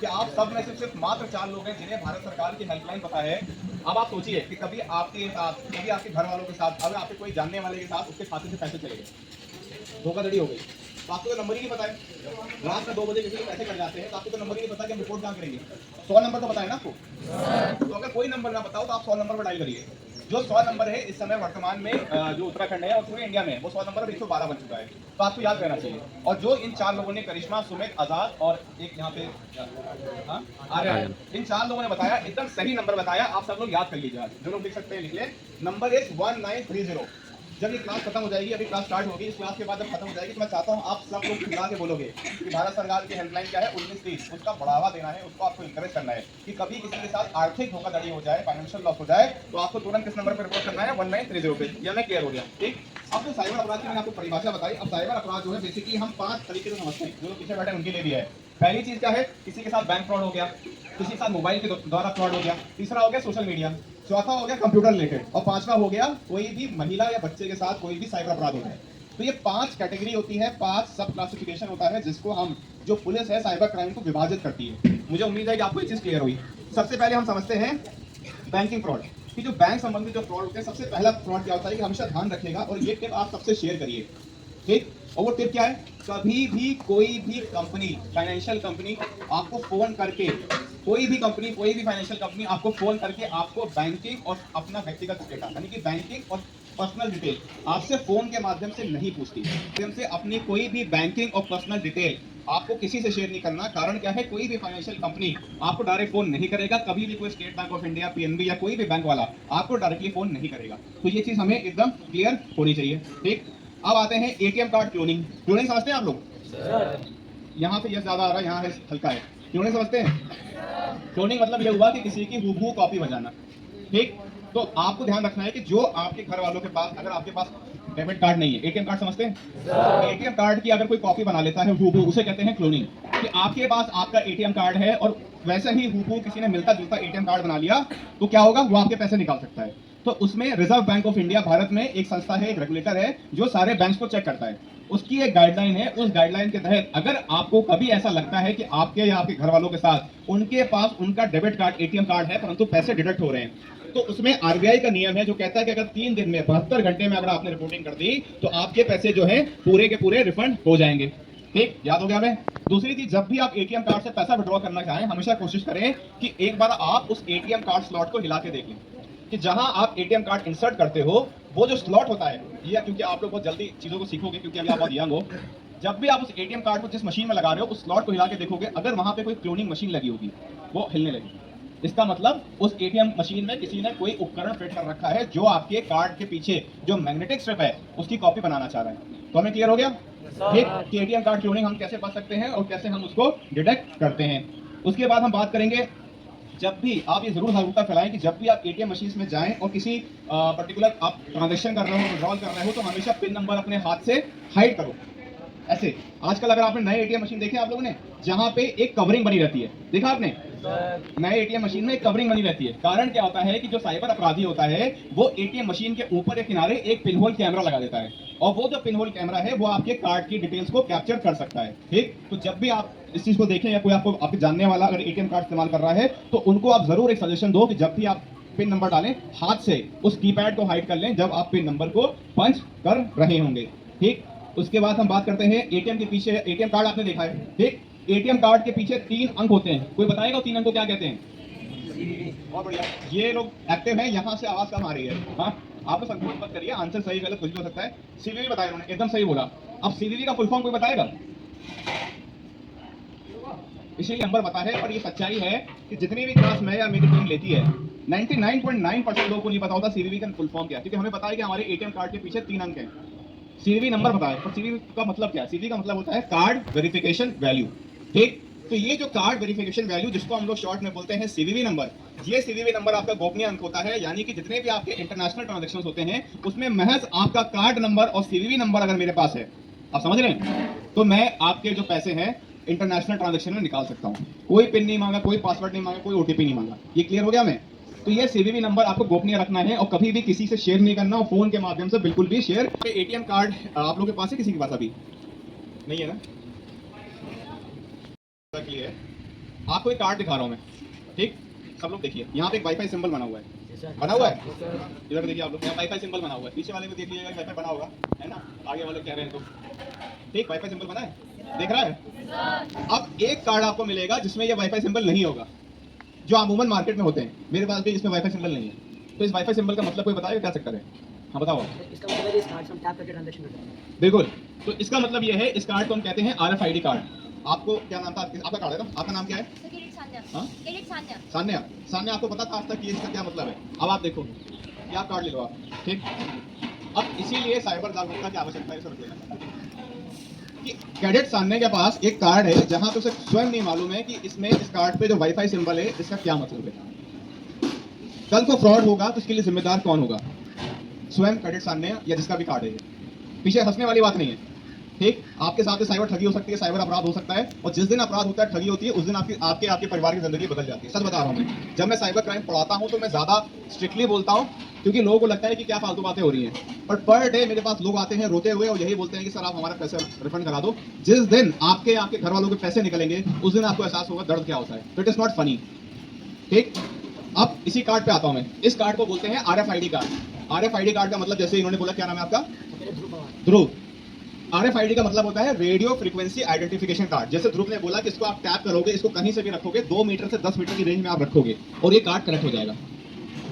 कि आप सब में से सिर्फ मात्र 4 लोग हैं जिन्हें भारत सरकार की हेल्पलाइन पता है। अब आप सोचिए कि कभी आपके साथ, कभी आपके घर वालों के साथ, अगर आपके कोई जानने वाले के साथ उसके खाते से पैसे चले गए, धोखाधड़ी हो गई, तो आपको तो नंबर ही नहीं पता है। रात में 2 बजे किसी के पैसे कट जाते हैं तो आपको तो नंबर ही नहीं पता कि हम रिपोर्ट कहाँ करेंगे। 100 नंबर तो पता है ना आपको। तो अगर कोई नंबर ना बताओ तो आप 100 नंबर पर डायल करिए। जो 100 नंबर है इस समय वर्तमान में जो उत्तराखंड है और पूरे इंडिया में, वो 100 नंबर 112 बन चुका है। तो आपको याद रहना चाहिए। और जो इन 4 लोगों ने, करिश्मा, सुमित, आजाद और एक यहाँ पे आर्यन, इन 4 लोगों ने बताया, एकदम सही नंबर बताया। आप सब लोग याद कर लीजिए, जो लोग लिख सकते हैं लिख लें। Number is 1930। जब ये क्लास खत्म हो जाएगी, अभी क्लास स्टार्ट होगी, इस क्लास के बाद जब खत्म हो जाएगी तो मैं चाहता हूँ आप सब लोग मिला के बोलोगे कि भारत सरकार की हेल्पलाइन क्या है, 1930। उसका बढ़ावा देना है, उसको आपको इंकरेज करना है कि कभी किसी के साथ आर्थिक धोखाधड़ी हो जाए, फाइनेंशियल लॉस हो जाए, तो आपको तुरंत किस नंबर पर रिपोर्ट करना है, 1930 पे। यह मैं क्लियर हो गया, ठीक। अब जो साइबर अपराध की मैंने आपको परिभाषा बताई। अब साइबर अपराध जो है बेसिकली हम 5 तरीके से समझते हैं, जो लोग पीछे बैठे उनके लिए भी है। पहली चीज क्या है, किसी के साथ बैंक फ्रॉड हो गया, किसी के साथ मोबाइल के द्वारा फ्रॉड हो गया, तीसरा हो गया सोशल मीडिया, चौथा हो गया कंप्यूटर रिलेटेड, और पांचवा हो गया कोई भी महिला या बच्चे के साथ कोई भी साइबर अपराध होता है। तो ये 5 कैटेगरी होती है, 5 सब क्लासिफिकेशन होता है, जिसको हम, जो पुलिस है साइबर क्राइम को विभाजित करती है। मुझे उम्मीद है कि आपको ये चीज क्लियर हुई। सबसे पहले हम समझते हैं बैंकिंग फ्रॉड कि जो बैंक संबंधित जो फ्रॉड होते हैं, सबसे पहला फ्रॉड क्या होता है कि हमेशा ध्यान रखिएगा, और ये टिप आप सबसे शेयर करिए, ठीक। और वो टिप क्या है, कभी भी कोई भी कंपनी, फाइनेंशियल कंपनी आपको फोन करके, कोई भी कंपनी, कोई भी फाइनेंशियल कंपनी आपको फोन करके आपको बैंकिंग और अपना व्यक्तिगत डेटा, यानी कि बैंकिंग और पर्सनल डिटेल आपसे फोन के माध्यम से नहीं पूछती। माध्यम से अपनी कोई भी बैंकिंग और पर्सनल डिटेल आपको किसी से शेयर नहीं करना। कारण क्या है, कोई भी फाइनेंशियल कंपनी आपको डायरेक्ट फोन नहीं करेगा, कभी भी कोई state bank of India, PNB या कोई भी बैंक वाला आपको डायरेक्टली फोन नहीं करेगा। तो ये चीज हमें एकदम क्लियर होनी चाहिए, ठीक। अब आते हैं एटीएम कार्ड क्लोनिंग। क्लोनिंग समझते हैं आप लोग? यहाँ पे यस ज्यादा आ रहा है, यहाँ है हल्का है। क्लोनिंग समझते हैं? क्लोनिंग मतलब ये हुआ कि किसी की हूबहू कॉपी बजाना, ठीक। तो आपको ध्यान रखना है कि जो आपके घर वालों के पास, अगर आपके पास डेबिट कार्ड नहीं है, एटीएम कार्ड समझते हैं? एटीएम कार्ड की अगर कोई कॉपी बना लेता है हूबहू, उसे कहते हैं क्लोनिंग। कि आपके पास आपका एटीएम कार्ड है और वैसे ही हूबहू किसी ने मिलता जुलता एटीएम कार्ड बना लिया, तो क्या होगा, वो आपके पैसे निकाल सकता है। तो उसमें reserve bank of India, Bharat में एक संस्था है, एक रेगुलेटर है, जो सारे बैंक्स को चेक करता है। उसकी एक गाइडलाइन है, उस गाइडलाइन के तहत अगर आपको कभी ऐसा लगता है कि आपके या आपके घर वालों के साथ उनके पास उनका डेबिट कार्ड, एटीएम कार्ड है, परंतु पैसे डिडक्ट हो रहे हैं, तो उसमें आरबीआई का नियम है जो कहता है कि अगर 3 दिन में, 72 घंटे में अगर आपने रिपोर्टिंग कर दी, तो आपके पैसे जो है पूरे के पूरे रिफंड हो जाएंगे, ठीक। याद हो गया हमें? दूसरी चीज, जब भी आप एटीएम कार्ड से पैसा विड्रॉ करना चाहें, हमेशा कोशिश करें कि एक बार आप उस एटीएम कार्ड स्लॉट को हिला के देख लें कि जहां आप एटीएम कार्ड इंसर्ट करते हो, वो जो स्लॉट होता है, ये क्योंकि आप लोग बहुत जल्दी चीजों को सीखोगे क्योंकि अभी आप बहुत यंग हो, जब भी आप उस एटीएम कार्ड को जिस मशीन में लगा रहे हो, उस स्लॉट को हिला के देखोगे, अगर वहां पे कोई क्लोनिंग मशीन लगी होगी, वो हिलने लगेगी। इसका मतलब उस एटीएम मशीन में किसी ने कोई उपकरण फिट कर रखा है जो आपके कार्ड के पीछे जो मैग्नेटिक स्ट्रिप है उसकी कॉपी बनाना चाह रहा है। तो हमें क्लियर हो गया, ठीक, कि एटीएम कार्ड क्लोनिंग हम कैसे बच सकते हैं और कैसे हम उसको डिटेक्ट करते हैं। उसके बाद हम बात करेंगे, जब भी आप ये जरूर जागरूकता फैलाएं कि जब भी आप एटीएम मशीन में जाएं और किसी पर्टिकुलर आप ट्रांजैक्शन कर रहे हो, विड्रॉल कर रहे हो, तो हमेशा पिन नंबर अपने हाथ से हाइड करो। ऐसे आजकल अगर आपने नए एटीएम मशीन देखे आप लोगों ने, जहां पे एक कवरिंग बनी रहती है, देखा आपने? नए एटीएम मशीन में एक कवरिंग बनी रहती है। कारण क्या होता है कि जो साइबर अपराधी होता है वो एटीएम मशीन के ऊपर या किनारे एक पिनहोल कैमरा लगा देता है, और वो जो पिनहोल कैमरा है वो आपके कार्ड की डिटेल्स को कैप्चर कर सकता है, ठीक। तो जब भी आप इस चीज को देखें या कोई आपको, आपके जानने वाला अगर एटीएम कार्ड इस्तेमाल कर रहा है, तो उनको आप जरूर एक सजेशन दो कि जब भी आप पिन नंबर डालें, हाथ से उस कीपैड को हाइड कर लें जब आप पिन नंबर को पंच कर रहे होंगे, ठीक। उसके बाद हम बात करते हैं एटीएम के पीछे, एटीएम कार्ड आपने देखा है, ठीक। एटीएम कार्ड के पीछे 3 अंक होते हैं, कोई बताएगा 3 अंक को क्या कहते हैं? बहुत बढ़िया, ये लोग एक्टिव हैं, यहाँ से आवाज कम आ रही है। हाँ, आप लोग संकोच मत करिए, आंसर सही गलत कुछ भी हो सकता है। सीवीवी बताया उन्होंने, एकदम सही बोला। अब सीवीवी का फुल फॉर्म कोई बताएगा? इसीलिए नंबर बता है, और ये सच्चाई है कि जितनी भी क्लास मैं या मेरी टीम लेती है, 99.9% लोगों को नहीं पता होता सीवीवी का फुल फॉर्म क्या है, क्योंकि हमें पता है कि हमारे एटीएम कार्ड के पीछे 3 अंक हैं। सीवीवी नंबर बताया, पर सीवीवी का मतलब क्या है? सीवीवी का मतलब होता है कार्ड वेरिफिकेशन वैल्यू, ठीक। तो ये जो कार्ड वेरिफिकेशन वैल्यू, जिसको हम लोग शॉर्ट में बोलते हैं सीवीवी नंबर, ये सीवीवी नंबर आपका गोपनीय अंक होता है। यानी कि जितने भी आपके इंटरनेशनल ट्रांजैक्शंस होते हैं, उसमें महज आपका कार्ड नंबर और सीवीवी नंबर अगर मेरे पास है, आप समझ रहे हैं, तो मैं आपके जो पैसे हैं इंटरनेशनल ट्रांजैक्शन में निकाल सकता हूं। कोई पिन नहीं मांगा, कोई पासवर्ड नहीं मांगा, कोई ओटीपी नहीं मांगा। ये क्लियर हो गया हमें? तो ये सीवीवी नंबर आपको गोपनीय रखना है और कभी भी किसी से शेयर नहीं करना, और फोन के माध्यम से बिल्कुल भी शेयर। एटीएम कार्ड आप लोगों के पास है, किसी के पास अभी नहीं है ना? क्लियर है? आपको एक कार्ड दिखा रहा हूँ मैं, ठीक। सब लोग देखिए, यहाँ पे एक वाईफाई सिंबल बना हुआ है, बना हुआ है। इधर देखिए आप लोग, यहाँ वाईफाई सिंबल बना हुआ है। पीछे वाले को देख लीजिएगा, वाईफाई बना होगा, है ना। आगे वाले कह रहे हैं तो ठीक, वाईफाई सिंबल बना है, देख रहा है। अब एक कार्ड आपको मिलेगा जिसमें ये वाईफाई सिंबल नहीं होगा, जो अमूमन मार्केट में होते हैं। मेरे पास भी इसमें वाईफाई सिंबल नहीं है। तो इस वाईफाई सिंबल का मतलब कोई बताएगा क्या चक्कर है? हाँ बताओ। इसका मतलब है इस कार्ड से हम टैप करके ट्रांजैक्शन करते हैं। बिल्कुल। तो इसका मतलब ये है, इस कार्ड को हम कहते हैं RFID कार्ड। आपको क्या नाम था आपका कार्ड है ना? आपका नाम क्या है? हाँ? सान्या। सान्या, आपको पता था आज तक कि इसका क्या मतलब है? अब आप देखो, ये आप कार्ड ले लो आप, ठीक। अब इसीलिए साइबर जागरूकता की आवश्यकता है इसे रखना कि कैडेट सान्या के पास एक कार्ड है जहां पे उसे स्वयं नहीं मालूम है कि इसमें, इस कार्ड पे जो वाईफाई सिंबल है इसका क्या मतलब है। कल को फ्रॉड होगा तो इसके लिए जिम्मेदार कौन होगा? स्वयं कैडेट सान्या या जिसका भी कार्ड है ये। पीछे हंसने वाली बात नहीं है, ठीक। आपके साथ साइबर ठगी हो सकती है, साइबर अपराध हो सकता है, और जिस दिन अपराध होता है, ठगी होती है, उस दिन आपके परिवार की जिंदगी बदल जाती है। सच बता रहा हूं मैं, जब मैं साइबर क्राइम पढ़ाता हूं तो मैं ज्यादा स्ट्रिक्टली बोलता हूं, क्योंकि लोगों को लगता है कि क्या फालतू बातें हो रही हैं। पर डे मेरे पास लोग आते हैं रोते हुए और यही बोलते हैं कि सर आप हमारा पैसे रिफंड करा दो। जिस दिन आपके घर वालों के पैसे निकलेंगे उस दिन आपको एहसास होगा दर्द क्या होता है। तो इट इज नॉट फनी, ठीक। अब इसी कार्ड पे आता हूं मैं। इस कार्ड को बोलते हैं RFID कार्ड। RFID कार्ड का मतलब, जैसे इन्होंने बोला, क्या नाम है आपका? ध्रुव। RFID का मतलब होता है रेडियो फ्रीक्वेंसी आइडेंटिफिकेशन कार्ड। जैसे ध्रुव ने बोला कि इसको आप टैप करोगे, इसको कहीं से भी रखोगे, 2 मीटर से 10 मीटर की रेंज में आप रखोगे और ये कार्ड कनेक्ट हो जाएगा।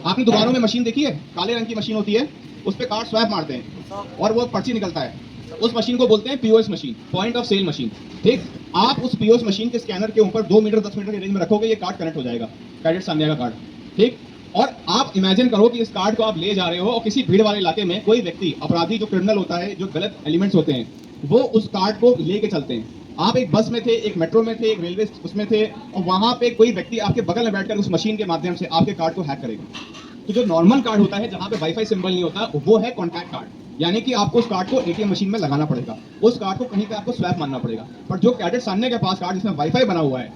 आपने दुकानों में मशीन देखी है, काले रंग की मशीन होती है, उस पर कार्ड स्वैप मारते हैं और वो पर्ची निकलता है। उस मशीन को बोलते हैं POS machine, point of sale machine, ठीक। आप उस POS मशीन के स्कैनर के ऊपर 2 मीटर 10 मीटर की रेंज में रखोगे, ये कार्ड कनेक्ट हो जाएगा, कैडेट सान्या का कार्ड, ठीक। और आप इमेजिन करो कि इस कार्ड को आप ले जा रहे हो और किसी भीड़ वाले इलाके में कोई व्यक्ति, अपराधी, जो क्रिमिनल होता है, जो गलत एलिमेंट्स होते हैं, वो उस कार्ड को लेके चलते हैं। आप एक बस में थे, एक मेट्रो में थे, एक रेलवे उसमें थे, और वहां पे कोई व्यक्ति आपके बगल में बैठकर उस मशीन के माध्यम से आपके कार्ड को हैक करेगा। तो जो नॉर्मल कार्ड होता है, जहां पे वाईफाई सिंबल नहीं होता, वो है कॉन्टैक्ट कार्ड, यानी कि आपको उस कार्ड को ATM मशीन में लगाना पड़ेगा, उस कार्ड को कहीं पे आपको स्वैप मारना पड़ेगा। पर जो कैडेट सान्या के पास कार्ड जिसमें वाईफाई बना हुआ है,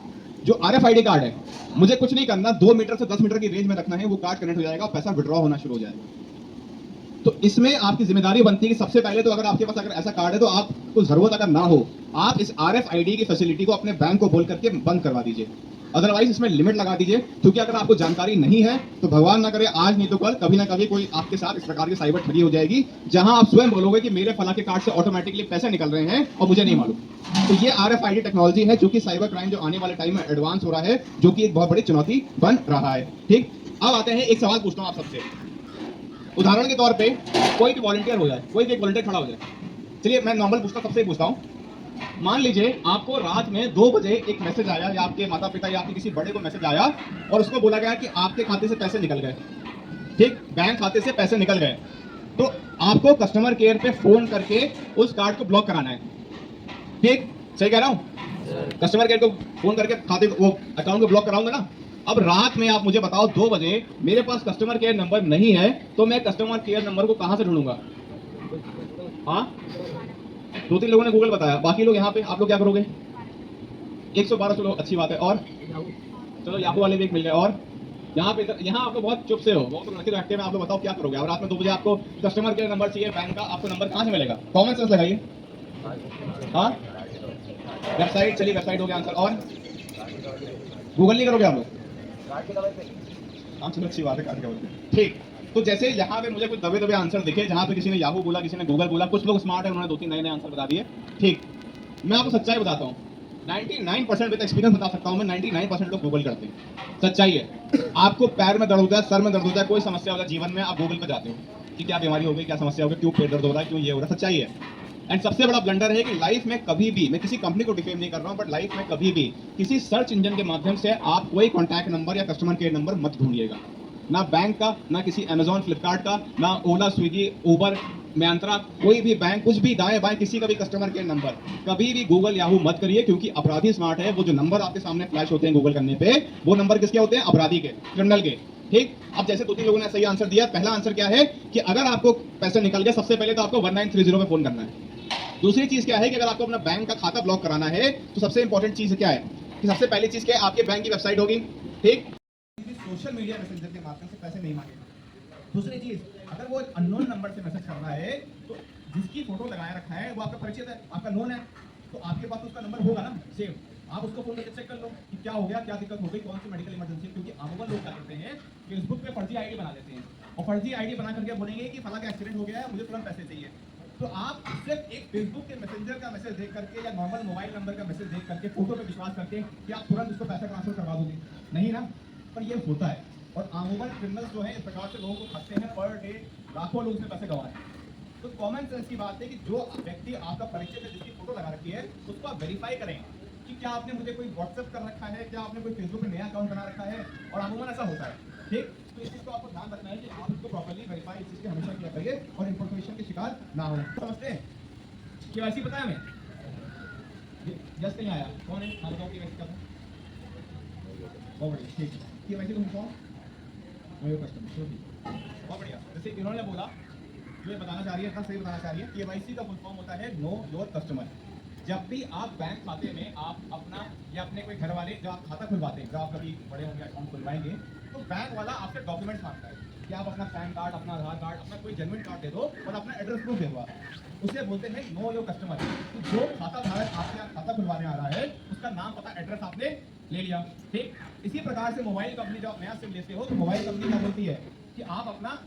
जो RFID कार्ड है, मुझे कुछ नहीं करना, 2 मीटर से 10 मीटर की रेंज में रखना है, वो कार्ड कनेक्ट हो जाएगा, पैसा विड्रॉ होना शुरू हो जाएगा। तो इसमें आपकी जिम्मेदारी बनती है कि सबसे पहले तो अगर आपके पास अगर ऐसा कार्ड है, तो आपको जरूरत अगर ना हो, आप इस RFID की फैसिलिटी को अपने बैंक को बोल करके बंद करवा दीजिए। अदरवाइज इसमें लिमिट लगा दीजिए, क्योंकि अगर आपको जानकारी नहीं है तो भगवान ना करे, आज नहीं तो कल कभी ना कभी कोई आपके साथ इस प्रकार की साइबर ठगी हो जाएगी, जहां आप स्वयं बोलोगे कि मेरे फला के कार्ड से ऑटोमेटिकली पैसे निकल रहे हैं और मुझे नहीं मालूम। तो ये RFID टेक्नोलॉजी है, जो कि साइबर क्राइम जो आने वाले टाइम में एडवांस हो रहा है, जो कि एक बहुत बड़ी चुनौती बन रहा है, ठीक। अब आते हैं, एक सवाल पूछता हूं आप सबसे। उदाहरण के तौर पे कोई भी वॉलंटियर हो जाए, कोई भी एक वॉलंटियर खड़ा हो जाए। चलिए मैं नॉर्मल पूछता हूं, सबसे पूछता हूं। मान लीजिए आपको रात में 2 बजे एक मैसेज आया, या आपके माता पिता या आपके किसी बड़े को मैसेज आया, और उसको बोला गया कि आपके खाते से पैसे निकल गए, ठीक, बैंक खाते से पैसे निकल गए। तो आपको कस्टमर केयर पे फोन करके उस कार्ड को ब्लॉक कराना है, ठीक, सही कह रहा हूं? कस्टमर केयर को फोन करके खाते वो अकाउंट को ब्लॉक कराऊंगा ना। अब रात में आप मुझे बताओ, 2 बजे मेरे पास कस्टमर केयर नंबर नहीं है, तो मैं कस्टमर केयर नंबर को कहां से ढूंढूंगा? हाँ, 2-3 लोगों ने गूगल बताया, बाकी लोग यहाँ पे, आप लोग क्या करोगे? 112 लोग, अच्छी बात है। और चलो याहू वाले भी एक मिल गए। और यहाँ पे, यहाँ आप लोग बहुत चुप से हो, बहुत नखरे रखते हैं, आप लोग बताओ क्या करोगे? अब रात में 2 बजे आपको कस्टमर केयर नंबर चाहिए बैंक का, आपको नंबर कहाँ से मिलेगा? कॉमन सेंस लगाइए। हाँ, वेबसाइट, चलिए वेबसाइट हो गया आंसर। और गूगल नहीं करोगे आप लोग? हाँ चलो अच्छी बात है, कार्ड कवर पे, ठीक। तो जैसे यहाँ पे मुझे कुछ दबे दबे आंसर दिखे, जहाँ पे किसी ने याहू बोला, किसी ने गूगल बोला, कुछ लोग स्मार्ट है, उन्होंने 2-3 नए आंसर बता दिए, ठीक। मैं आपको सच्चाई बताता हूँ, 99% विद एक्सपीरियंस बता सकता हूँ मैं, 99% लोग गूगल करते हैं। सच्चाई है। आपको पैर में दर्द होता है, सर में दर्द होता है, कोई समस्या होता है जीवन में, आप गूगल पर जाते हो कि क्या बीमारी हो गई, क्या समस्या हो गई, क्यों पेट दर्द हो रहा है, क्यों ये हो रहा है। सच्चाई है। एंड सबसे बड़ा ब्लंडर है कि लाइफ में कभी भी, मैं किसी कंपनी को डिफेम नहीं कर रहा हूं, बट लाइफ में कभी भी किसी सर्च इंजन के माध्यम से आप कोई कॉन्टैक्ट नंबर या कस्टमर केयर नंबर मत ढूंढिएगा। ना बैंक का, ना किसी अमेजॉन फ्लिपकार्ट का, ना ओला स्विगी उबर मियांत्रा, कोई भी बैंक, कुछ भी दाएं बाएं किसी का भी कस्टमर केयर नंबर कभी भी गूगल याहू मत करिए, क्योंकि अपराधी स्मार्ट है। वो जो नंबर आपके सामने फ्लैश होते हैं गूगल करने पे, वो नंबर किसके होते हैं? अपराधी के, क्रिमिनल के, ठीक। अब जैसे 2-3 लोगों ने सही आंसर दिया। पहला आंसर क्या है कि अगर आपको पैसे निकल गए, सबसे पहले तो आपको 1930 पे फोन करना है। दूसरी चीज क्या है कि अगर आपको अपना बैंक का खाता ब्लॉक कराना है, तो सबसे इंपॉर्टेंट चीज क्या है कि सबसे पहली चीज क्या है? आपके बैंक की वेबसाइट होगी, ठीक। सोशल मीडिया मैसेंजर के माध्यम से पैसे नहीं मांगेगा। दूसरी चीज, अगर वो अननोन नंबर से मैसेज कर रहा है, तो जिसकी फोटो लगाया रखा है वो आपका परिचित है, आपका नोन है, तो आपके पास उसका नंबर होगा ना सेव। आप उसको फोन करके चेक कर लो कि क्या हो गया, क्या दिक्कत हो गई, कौन सी मेडिकल इमरजेंसी है। क्योंकि अमूमन लोग क्या करते हैं, फेसबुक पे फर्जी आईडी बना लेते हैं और फर्जी आईडी बना करके बोलेंगे कि फला का एक्सीडेंट हो गया है, मुझे तुरंत पैसे चाहिए। तो आप सिर्फ एक फेसबुक के मैसेंजर का मैसेज देख करके या नॉर्मल मोबाइल नंबर का मैसेज देख करके, फोटो पे विश्वास करके कि आप तुरंत उसको पैसा ट्रांसफर करवा दोगे, नहीं ना। पर ये होता है और अमूमन क्रिमिनल्स जो है इस प्रकार से लोगों को ठगते हैं, पर डे लाखों लोग उसमें पैसे गंवा रहे हैं। तो कॉमन सेंस की बात है कि जो व्यक्ति आपका परिचय में जिसकी फोटो लगा रखी है उसको आप वेरीफाई करें कि क्या आपने मुझे कोई व्हाट्सएप कर रखा है, क्या आपने कोई फेसबुक पे नया अकाउंट बना रखा है, और अमूमन ऐसा होता है। ठीक, तो इस चीज़ को आपको ध्यान रखना है कि आप इसको प्रॉपर्ली वेरीफाई इस चीज़ की हमेशा किया करिए और इन्फॉर्मेशन के शिकार ना हो। समझते हैं? केवाईसी पता है हमें? जस्ट नहीं आया, कौन है? हाँ बताओ केवाईसी का। बहुत बढ़िया, ठीक है। केवाईसी तुम कौन? मेरे कस्टमर, चलो ठीक, बहुत बढ़िया। जैसे इन्होंने बोला, जो ये बताना चाह रही है, इतना सही बताना चाह रही है, केवाईसी का फुल फॉर्म होता है नो योर कस्टमर। जब भी आप बैंक खाते में आप अपना या अपने कोई घर वाले जब आप खाता खुलवाते हैं, जब आप कभी बड़े होंगे अकाउंट खुलवाएंगे, तो बैंक वाला आपसे डॉक्यूमेंट्स मांगता है कि आप अपना पैन कार्ड, अपना आधार कार्ड, अपना कोई जेन्युइन कार्ड दे दो और अपना एड्रेस प्रूफ दे दो आप। उसे बोलते हैं नो योर कस्टमर। तो जो खाता धारक आपके यहाँ खाता खुलवाने आ रहा है उसका नाम, पता, एड्रेस आपने ले लिया। ठीक, इसी प्रकार से मोबाइल कंपनी जब आप नया सिम लेते हो तो मोबाइल कंपनी क्या बोलती है कि आप अपना